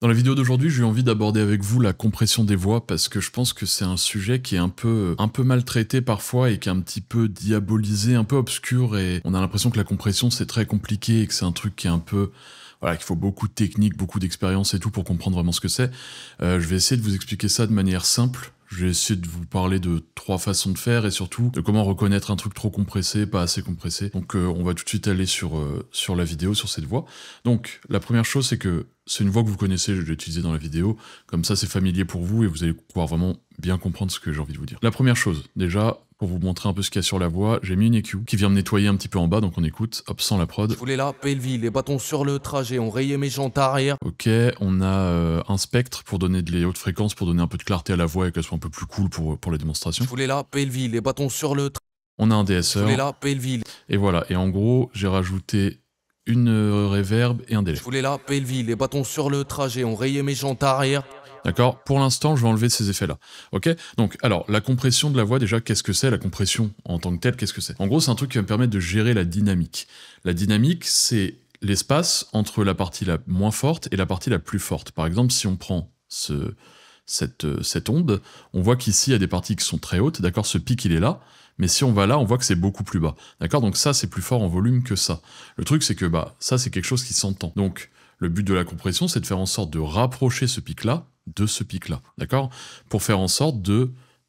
Dans la vidéo d'aujourd'hui, j'ai eu envie d'aborder avec vous la compression des voix parce que je pense que c'est un sujet qui est un peu maltraité parfois et qui est un petit peu diabolisé, un peu obscur, et on a l'impression que la compression c'est très compliqué et que c'est un truc qui est un peu... Voilà, qu'il faut beaucoup de technique, beaucoup d'expérience et tout pour comprendre vraiment ce que c'est. Je vais essayer de vous expliquer ça de manière simple. Je vais essayer de vous parler de 3 façons de faire et surtout de comment reconnaître un truc trop compressé, pas assez compressé. Donc on va tout de suite aller sur la vidéo, sur cette voix. Donc la première chose, c'est que c'est une voix que vous connaissez, je l'ai utilisée dans la vidéo. Comme ça, c'est familier pour vous et vous allez pouvoir vraiment bien comprendre ce que j'ai envie de vous dire. La première chose, déjà, pour vous montrer un peu ce qu'il y a sur la voix, j'ai mis une EQ qui vient me nettoyer un petit peu en bas, donc on écoute, hop, sans la prod. Je voulais la pelvis, les bâtons sur le trajet, on rayait mes jantes arrière. Ok, on a un spectre pour donner de les hautes fréquences, pour donner un peu de clarté à la voix et qu'elle soit un peu plus cool pour la démonstration. Je voulais la pelvis, les bâtons sur le trajet. On a un Je DSR. voulais la pelvis. Et voilà, et en gros, j'ai rajouté une reverb et un délai. Je voulais la pelvis, les bâtons sur le trajet, on rayait mes jantes arrière. D'accord? Pour l'instant, je vais enlever ces effets-là. Ok? Donc, alors, la compression de la voix, déjà, qu'est-ce que c'est? La compression en tant que telle, qu'est-ce que c'est? En gros, c'est un truc qui va me permettre de gérer la dynamique. La dynamique, c'est l'espace entre la partie la moins forte et la partie la plus forte. Par exemple, si on prend cette onde, on voit qu'ici, il y a des parties qui sont très hautes, d'accord? Ce pic, il est là, mais si on va là, on voit que c'est beaucoup plus bas, d'accord? Donc ça, c'est plus fort en volume que ça. Le truc, c'est que bah ça, c'est quelque chose qui s'entend. Donc, le but de la compression, c'est de faire en sorte de rapprocher ce pic-là de ce pic-là, d'accord? Pour faire en sorte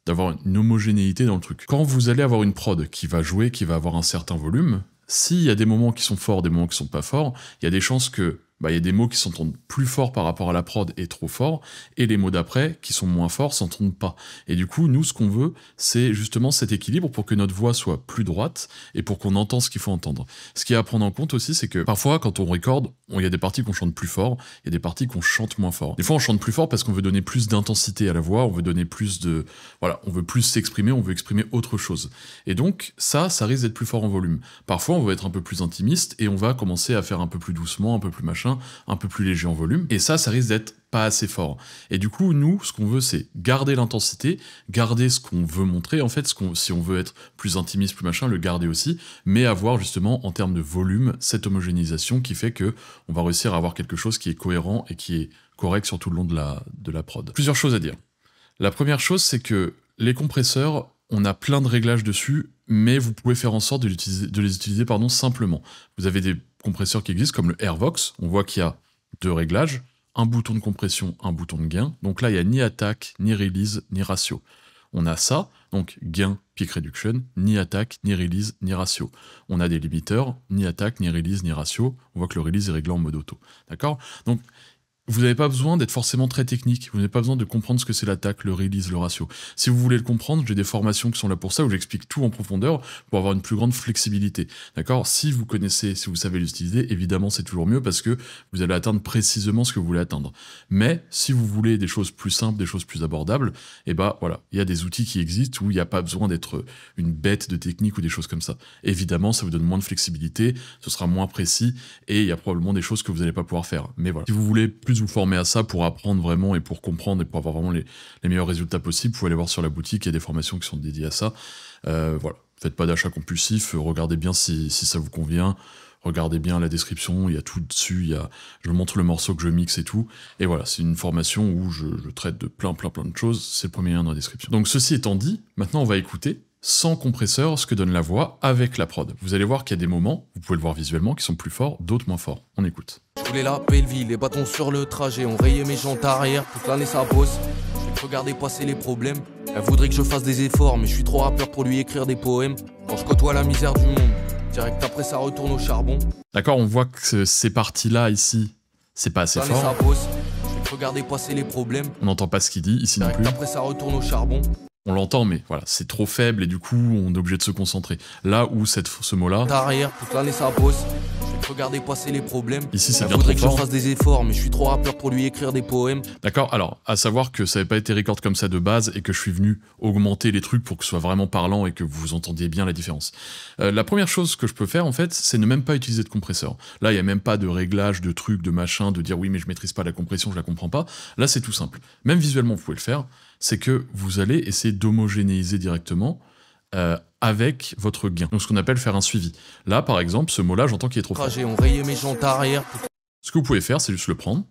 d'avoir une homogénéité dans le truc. Quand vous allez avoir une prod qui va jouer, qui va avoir un certain volume, s'il y a des moments qui sont forts, des moments qui sont pas forts, il y a des chances que il y a des mots qui s'entendent plus forts par rapport à la prod et trop forts, et les mots d'après, qui sont moins forts, s'entendent pas. Et du coup, nous, ce qu'on veut, c'est justement cet équilibre pour que notre voix soit plus droite, et pour qu'on entende ce qu'il faut entendre. Ce qui est à prendre en compte aussi, c'est que parfois, quand on recorde, il y a des parties qu'on chante plus fort, il y a des parties qu'on chante moins fort. Des fois, on chante plus fort parce qu'on veut donner plus d'intensité à la voix, on veut donner plus de... Voilà, on veut plus s'exprimer, on veut exprimer autre chose. Et donc, ça risque d'être plus fort en volume. Parfois, on va être un peu plus intimiste, et on va commencer à faire un peu plus doucement, un peu plus machin, un peu plus léger en volume, et ça risque d'être pas assez fort. Et du coup, nous, ce qu'on veut, c'est garder l'intensité, garder ce qu'on veut montrer, en fait, si on veut être plus intimiste, plus machin, le garder aussi, mais avoir justement, en termes de volume, cette homogénéisation qui fait que on va réussir à avoir quelque chose qui est cohérent et qui est correct sur tout le long de la prod. Plusieurs choses à dire. La première chose, c'est que les compresseurs, on a plein de réglages dessus, mais vous pouvez faire en sorte de les utiliser simplement. Vous avez des compresseurs qui existent, comme le Airvox, on voit qu'il y a 2 réglages, un bouton de compression, un bouton de gain. Donc là, il n'y a ni attaque, ni release, ni ratio. On a ça, donc gain, peak reduction, ni attaque, ni release, ni ratio. On a des limiteurs, ni attaque, ni release, ni ratio. On voit que le release est réglé en mode auto. D'accord? Donc, vous n'avez pas besoin d'être forcément très technique, vous n'avez pas besoin de comprendre ce que c'est l'attaque, le release, le ratio. Si vous voulez le comprendre, j'ai des formations qui sont là pour ça, où j'explique tout en profondeur, pour avoir une plus grande flexibilité. D'accord? Si vous connaissez, si vous savez l'utiliser, évidemment c'est toujours mieux, parce que vous allez atteindre précisément ce que vous voulez atteindre. Mais, si vous voulez des choses plus simples, des choses plus abordables, et bah voilà, il y a des outils qui existent où il n'y a pas besoin d'être une bête de technique ou des choses comme ça. Évidemment, ça vous donne moins de flexibilité, ce sera moins précis, et il y a probablement des choses que vous n'allez pas pouvoir faire. Mais voilà. Si vous voulez plus vous former à ça pour apprendre vraiment et pour comprendre et pour avoir vraiment les meilleurs résultats possibles, vous pouvez aller voir sur la boutique, il y a des formations qui sont dédiées à ça. Voilà, faites pas d'achat compulsif, regardez bien si ça vous convient, regardez bien la description, il y a tout dessus, je vous montre le morceau que je mixe et tout, et voilà, c'est une formation où je traite de plein de choses, c'est le premier lien dans la description. Donc ceci étant dit, maintenant on va écouter sans compresseur ce que donne la voix avec la prod. Vous allez voir qu'il y a des moments, vous pouvez le voir visuellement, qui sont plus forts, d'autres moins forts. On écoute. Je voulais la pelvis, les bâtons sur le trajet, on rayait mes jantes arrière. Toute l'année ça bosse, je regardais passer les problèmes. Elle voudrait que je fasse des efforts, mais je suis trop rappeur pour lui écrire des poèmes. Quand je côtoie la misère du monde, direct après ça retourne au charbon. D'accord, on voit que ces parties-là, ici, c'est pas assez fort. Ça bosse, je regardais passer les problèmes. On n'entend pas ce qu'il dit, ici non plus. Après ça retourne au charbon. On l'entend, mais voilà, c'est trop faible et du coup, on est obligé de se concentrer. Là où ce mot-là... Arrière, toute l'année ça bosse, je regardais passer les problèmes. Ici, c'est bien trop fort. Elle voudrait que je fasse des efforts, mais je suis trop rappeur pour lui écrire des poèmes. D'accord, alors, à savoir que ça n'avait pas été record comme ça de base et que je suis venu augmenter les trucs pour que ce soit vraiment parlant et que vous entendiez bien la différence. La première chose que je peux faire, en fait, c'est ne même pas utiliser de compresseur. Là, il n'y a même pas de réglage, de trucs, de machin, de dire oui, mais je maîtrise pas la compression, je la comprends pas. Là, c'est tout simple. Même visuellement, vous pouvez le faire. C'est que vous allez essayer d'homogénéiser directement avec votre gain. Donc ce qu'on appelle faire un suivi. Là, par exemple, ce mot-là, j'entends qu'il est trop fort. On rayait mes jantes arrière. Ce que vous pouvez faire, c'est juste le prendre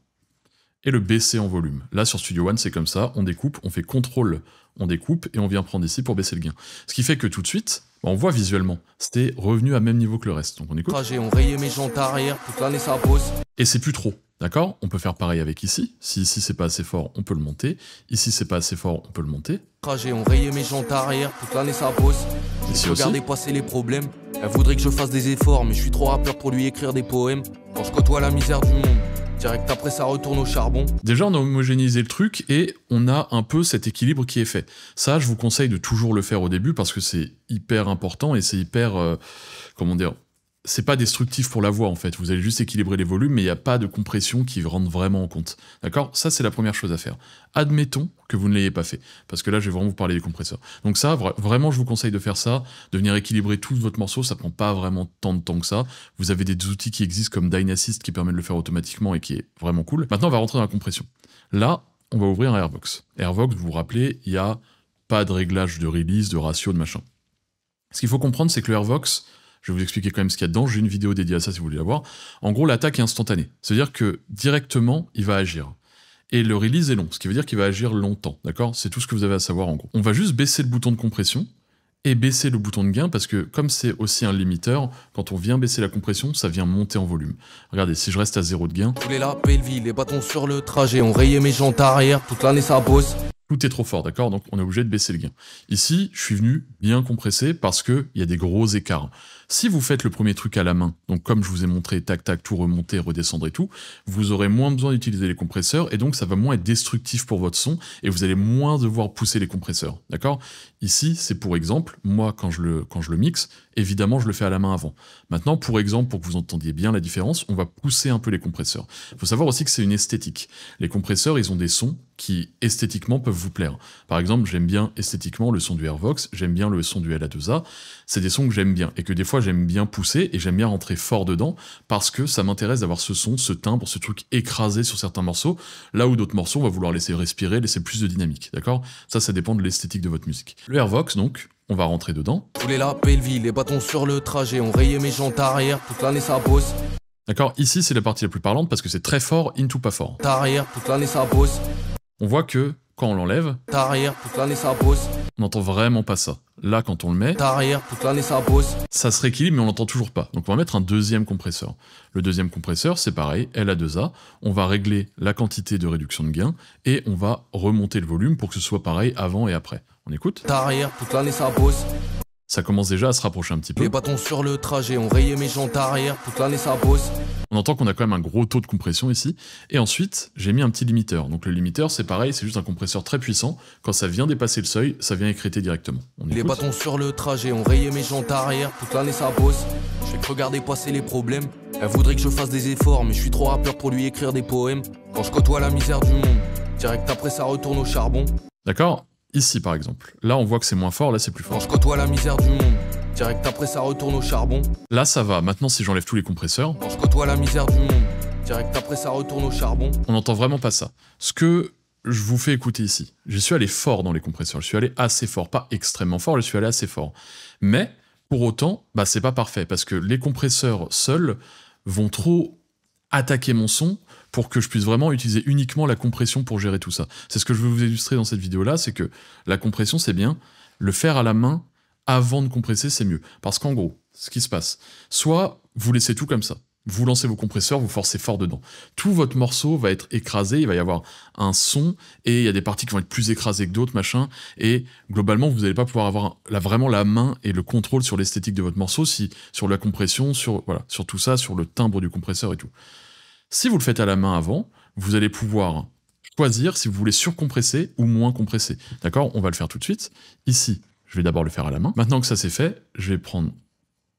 et le baisser en volume. Là, sur Studio One, c'est comme ça, on découpe, on fait CTRL, on découpe, et on vient prendre ici pour baisser le gain. Ce qui fait que tout de suite, on voit visuellement, c'était revenu à même niveau que le reste. Donc on écoute. Trajet, on rayait mes jantes arrière, toute l'année ça bosse. Et c'est plus trop, d'accord? On peut faire pareil avec ici. Si ici c'est pas assez fort, on peut le monter. Ici c'est pas assez fort, on peut le monter. Trajet, on rayait mes jantes arrière, toute l'année ça bosse. Ici aussi. Regardez passer les problèmes. Elle voudrait que je fasse des efforts, mais je suis trop rappeur pour lui écrire des poèmes. Quand je côtoie la misère du monde, direct après ça retourne au charbon. Déjà on a homogénéisé le truc et on a un peu cet équilibre qui est fait. Ça, je vous conseille de toujours le faire au début parce que c'est hyper important et c'est hyper... comment dire, c'est pas destructif pour la voix en fait, vous allez juste équilibrer les volumes, mais il n'y a pas de compression qui rentre vraiment en compte. D'accord? Ça, c'est la première chose à faire. Admettons que vous ne l'ayez pas fait, parce que là, je vais vraiment vous parler des compresseurs. Donc ça, vraiment, je vous conseille de faire ça, de venir équilibrer tout votre morceau, ça prend pas vraiment tant de temps que ça. Vous avez des outils qui existent comme Dynassist qui permet de le faire automatiquement et qui est vraiment cool. Maintenant, on va rentrer dans la compression. Là, on va ouvrir un Airvox. Airvox, vous vous rappelez, il n'y a pas de réglage de release, de ratio, de machin. Ce qu'il faut comprendre, c'est que le Airvox, je vais vous expliquer quand même ce qu'il y a dedans, j'ai une vidéo dédiée à ça si vous voulez la voir. En gros, l'attaque est instantanée, c'est-à-dire que directement, il va agir. Et le release est long, ce qui veut dire qu'il va agir longtemps, d'accord? C'est tout ce que vous avez à savoir en gros. On va juste baisser le bouton de compression et baisser le bouton de gain, parce que comme c'est aussi un limiteur, quand on vient baisser la compression, ça vient monter en volume. Regardez, si je reste à 0 de gain... Je voulais la belle vie, les bâtons sur le trajet, on rayait mes jantes arrière, toute l'année ça bosse. Tout est trop fort, d'accord? Donc on est obligé de baisser le gain. Ici, je suis venu bien compresser parce qu'il y a des gros écarts. Si vous faites le premier truc à la main, donc comme je vous ai montré, tac tac, tout remonter, redescendre et tout, vous aurez moins besoin d'utiliser les compresseurs et donc ça va moins être destructif pour votre son et vous allez moins devoir pousser les compresseurs, d'accord? Ici, c'est pour exemple, moi quand je le mixe, évidemment je le fais à la main avant. Maintenant, pour exemple, pour que vous entendiez bien la différence, on va pousser un peu les compresseurs. Il faut savoir aussi que c'est une esthétique. Les compresseurs, ils ont des sons qui esthétiquement peuvent vous plaire. Par exemple, j'aime bien esthétiquement le son du Airvox, j'aime bien le son du LA2A, c'est des sons que j'aime bien et que des fois j'aime bien pousser et j'aime bien rentrer fort dedans parce que ça m'intéresse d'avoir ce son, ce timbre, ce truc écrasé sur certains morceaux, là où d'autres morceaux on va vouloir laisser respirer, laisser plus de dynamique, d'accord? Ça dépend de l'esthétique de votre musique. Le Airvox, donc, on va rentrer dedans. Je voulais la belle vie, les bâtons sur le trajet, on rayait mes jantes arrière, toute l'année ça bosse. D'accord? Ici, c'est la partie la plus parlante parce que c'est très fort, into pas fort. Arrière, toute l'année ça bosse. On voit que, quand on l'enlève, Arrière, toute l'année ça bosse. on n'entend vraiment pas ça. Là, quand on le met, Arrière, toute l'année ça bosse. ça se rééquilibre, mais on l'entend toujours pas. Donc on va mettre un deuxième compresseur. Le deuxième compresseur, c'est pareil, LA2A. On va régler la quantité de réduction de gain et on va remonter le volume pour que ce soit pareil avant et après. On écoute? Arrière, toute l'année ça bosse. Ça commence déjà à se rapprocher un petit peu. Les bâtons sur le trajet, on rayait mes jantes arrière, toute l'année ça bosse. On entend qu'on a quand même un gros taux de compression ici. Et ensuite, j'ai mis un petit limiteur. Donc le limiteur, c'est pareil, c'est juste un compresseur très puissant. Quand ça vient dépasser le seuil, ça vient écréter directement. On Les écoute. bâtons sur le trajet, on rayait mes jantes arrière, toute l'année ça bosse. Je fais que regarder passer les problèmes. Elle voudrait que je fasse des efforts, mais je suis trop rappeur pour lui écrire des poèmes. Quand je côtoie la misère du monde, direct après ça retourne au charbon. D'accord? Ici, par exemple. Là, on voit que c'est moins fort, là, c'est plus Quand fort. je côtoie la misère du monde, direct après ça retourne au charbon. Là, ça va. Maintenant, si j'enlève tous les compresseurs, Quand je côtoie la misère du monde, direct après ça retourne au charbon. on n'entend vraiment pas ça. Ce que je vous fais écouter ici, je suis allé fort dans les compresseurs, je suis allé assez fort, pas extrêmement fort, je suis allé assez fort. Mais, pour autant, bah, c'est pas parfait, parce que les compresseurs seuls vont trop attaquer mon son pour que je puisse vraiment utiliser uniquement la compression pour gérer tout ça. C'est ce que je veux vous illustrer dans cette vidéo-là, c'est que la compression, c'est bien, le faire à la main avant de compresser, c'est mieux. Parce qu'en gros, ce qui se passe, soit vous laissez tout comme ça, vous lancez vos compresseurs, vous forcez fort dedans. Tout votre morceau va être écrasé, il va y avoir un son, et il y a des parties qui vont être plus écrasées que d'autres, machin, et globalement, vous n'allez pas pouvoir avoir vraiment la main et le contrôle sur l'esthétique de votre morceau, sur la compression, sur tout ça, sur le timbre du compresseur et tout. Si vous le faites à la main avant, vous allez pouvoir choisir si vous voulez surcompresser ou moins compresser. D'accord? On va le faire tout de suite. Ici, je vais d'abord le faire à la main. Maintenant que ça c'est fait, je vais prendre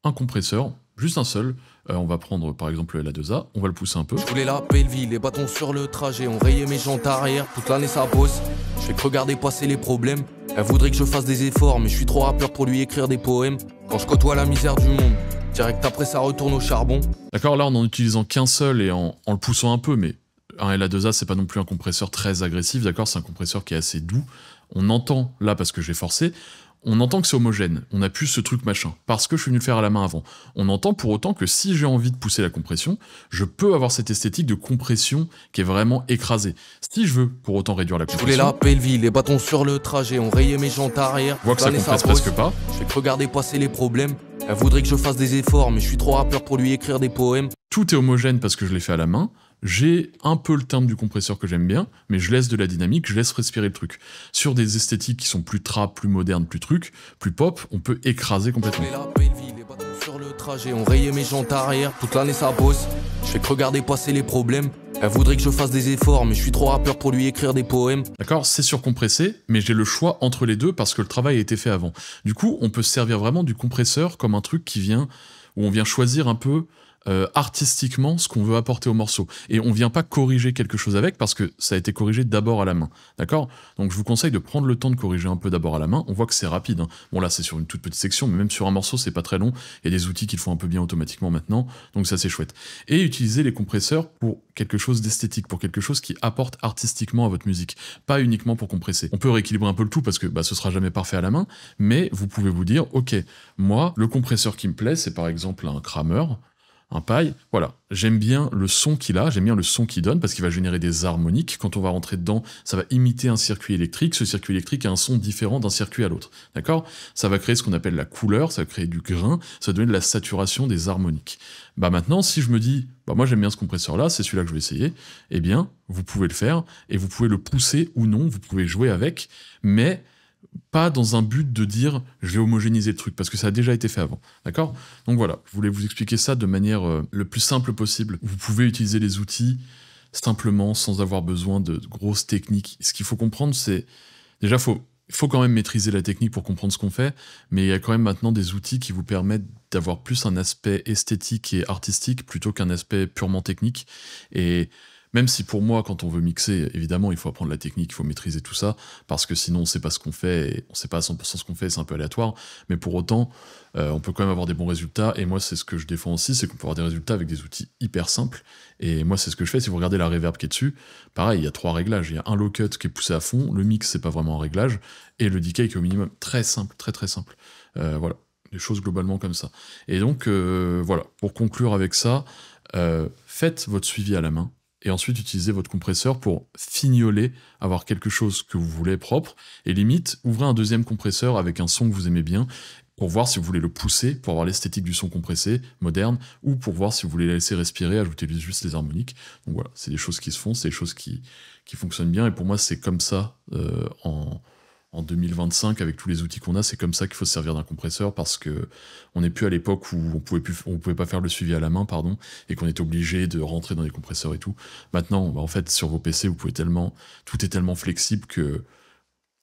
un compresseur, juste un seul. On va prendre par exemple le LA2A, on va le pousser un peu. Je voulais la belle vie, les bâtons sur le trajet, on rayait mes jantes arrière, toute l'année ça bosse. Je fais que regarder passer les problèmes. Elle voudrait que je fasse des efforts, mais je suis trop rappeur pour lui écrire des poèmes. Quand je côtoie la misère du monde, direct après ça retourne au charbon. D'accord, là en n'en utilisant qu'un seul et en le poussant un peu, mais un LA2A c'est pas non plus un compresseur très agressif, d'accord, c'est un compresseur qui est assez doux. On entend là parce que j'ai forcé. on entend que c'est homogène, on a plus ce truc machin, parce que je suis venu le faire à la main avant. On entend pour autant que si j'ai envie de pousser la compression, je peux avoir cette esthétique de compression qui est vraiment écrasée. Si je veux pour autant réduire la Je voulais compression, la belle vie, les bâtons sur le trajet, on rayait mes jantes arrière. je vois que ça Planer compresse sa pose. presque pas. Je fais que regarder passer les problèmes. Elle voudrait que je fasse des efforts, mais je suis trop rappeur pour lui écrire des poèmes. Tout est homogène parce que je l'ai fait à la main. J'ai un peu le timbre du compresseur que j'aime bien, mais je laisse de la dynamique, je laisse respirer le truc. Sur des esthétiques qui sont plus trap, plus modernes, plus trucs, plus pop, on peut écraser Je complètement. voulais la belle vie, les bâtons sur le trajet, on rayait mes jantes arrière. Toute l'année ça bosse. Je fais que regarder passer les problèmes. Elle voudrait que je fasse des efforts, mais je suis trop rappeur pour lui écrire des poèmes. D'accord? C'est surcompressé, mais j'ai le choix entre les deux parce que le travail a été fait avant. Du coup, on peut se servir vraiment du compresseur comme un truc qui vient, où on vient choisir un peu artistiquement ce qu'on veut apporter au morceau. Et on vient pas corriger quelque chose avec parce que ça a été corrigé d'abord à la main. D'accord? Donc je vous conseille de prendre le temps de corriger un peu d'abord à la main. On voit que c'est rapide, hein. Bon là c'est sur une toute petite section, mais même sur un morceau c'est pas très long. Il y a des outils qui le font un peu bien automatiquement maintenant, donc ça c'est chouette. Et utiliser les compresseurs pour quelque chose d'esthétique, pour quelque chose qui apporte artistiquement à votre musique, pas uniquement pour compresser. On peut rééquilibrer un peu le tout parce que ce sera jamais parfait à la main, mais vous pouvez vous dire, ok, moi le compresseur qui me plaît c'est par exemple un Kramer, un paille, voilà. J'aime bien le son qu'il a, j'aime bien le son qu'il donne, parce qu'il va générer des harmoniques. Quand on va rentrer dedans, ça va imiter un circuit électrique. Ce circuit électrique a un son différent d'un circuit à l'autre. D'accord? Ça va créer ce qu'on appelle la couleur, ça va créer du grain, ça va donner de la saturation des harmoniques. Maintenant, si je me dis, moi j'aime bien ce compresseur-là, c'est celui-là que je vais essayer, eh bien, vous pouvez le faire, et vous pouvez le pousser ou non, vous pouvez jouer avec, mais pas dans un but de dire je vais homogénéiser le truc, parce que ça a déjà été fait avant, d'accord? Donc voilà, je voulais vous expliquer ça de manière le plus simple possible. Vous pouvez utiliser les outils simplement, sans avoir besoin de grosses techniques. Ce qu'il faut comprendre, c'est... Déjà, il faut quand même maîtriser la technique pour comprendre ce qu'on fait, mais il y a quand même maintenant des outils qui vous permettent d'avoir plus un aspect esthétique et artistique plutôt qu'un aspect purement technique. Et même si pour moi, quand on veut mixer, évidemment, il faut apprendre la technique, il faut maîtriser tout ça, parce que sinon on sait pas ce qu'on fait, et on sait pas à 100% ce qu'on fait, c'est un peu aléatoire, mais pour autant, on peut quand même avoir des bons résultats, et moi c'est ce que je défends aussi, c'est qu'on peut avoir des résultats avec des outils hyper simples, et moi c'est ce que je fais. Si vous regardez la reverb qui est dessus, pareil, il y a 3 réglages, il y a un low cut qui est poussé à fond, le mix c'est pas vraiment un réglage, et le decay qui est au minimum, très simple, très très simple. Voilà, des choses globalement comme ça. Et donc, voilà, pour conclure avec ça, faites votre suivi à la main, et ensuite utilisez votre compresseur pour fignoler, avoir quelque chose que vous voulez propre, et limite, ouvrez un deuxième compresseur avec un son que vous aimez bien, pour voir si vous voulez le pousser, pour avoir l'esthétique du son compressé, moderne, ou pour voir si vous voulez la laisser respirer, ajouter juste les harmoniques. Donc voilà, c'est des choses qui se font, c'est des choses qui fonctionnent bien, et pour moi c'est comme ça, en 2025, avec tous les outils qu'on a, c'est comme ça qu'il faut se servir d'un compresseur, parce que on n'est plus à l'époque où on pouvait pas faire le suivi à la main, pardon, et qu'on était obligé de rentrer dans les compresseurs et tout. Maintenant, en fait, sur vos PC, tout est tellement flexible que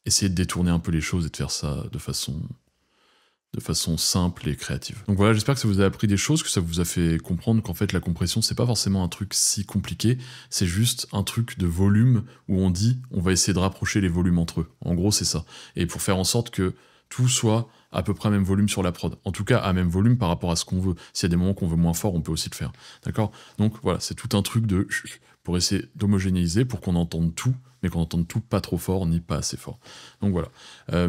essayez de détourner un peu les choses et de faire ça de façon simple et créative. Donc voilà, j'espère que ça vous a appris des choses, que ça vous a fait comprendre qu'en fait la compression c'est pas forcément un truc si compliqué, c'est juste un truc de volume où on dit on va essayer de rapprocher les volumes entre eux. En gros c'est ça. Et pour faire en sorte que tout soit à peu près à même volume sur la prod. En tout cas à même volume par rapport à ce qu'on veut. S'il y a des moments qu'on veut moins fort, on peut aussi le faire. D'accord? Donc voilà, c'est tout un truc pour essayer d'homogénéiser, pour qu'on entende tout, mais qu'on entende tout pas trop fort ni pas assez fort. Donc voilà.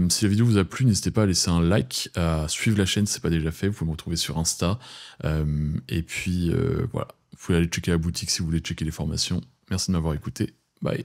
Si la vidéo vous a plu, n'hésitez pas à laisser un like, à suivre la chaîne si c'est pas déjà fait. Vous pouvez me retrouver sur Insta. Et puis voilà. Vous pouvez aller checker la boutique si vous voulez checker les formations. Merci de m'avoir écouté.